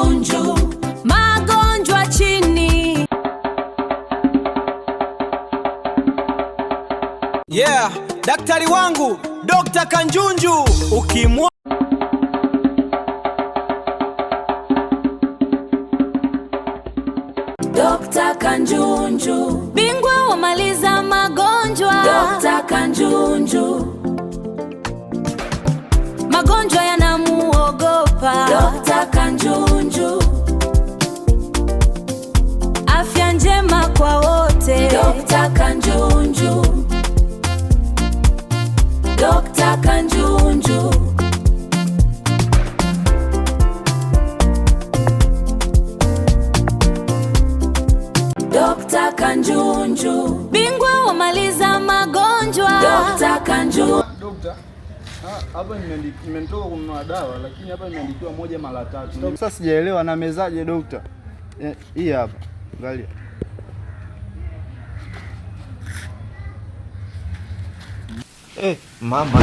Kanjunju, magonjwa chini. Yeah, daktari wangu Dr. Kanjunju ukimwa Dr. Kanjunju, bingwa wa maliza magonjwa. Dr. Kanjunju, magonjwa yanamuogopa. Dr. Kanjunju, afya njema kwa wote. Dr. Kanjunju, Dr. Kanjunju. Dr. Kanjunju, bingwa wa maliza magonjwa. Dr. Kanjunju. Dokta, hapa nimetoka kununua dawa lakini hapa nimeandikiwa 1 mara 3. Sasa sijaelewa na mezaje dokta? Hii hapa. Angalia. Mama,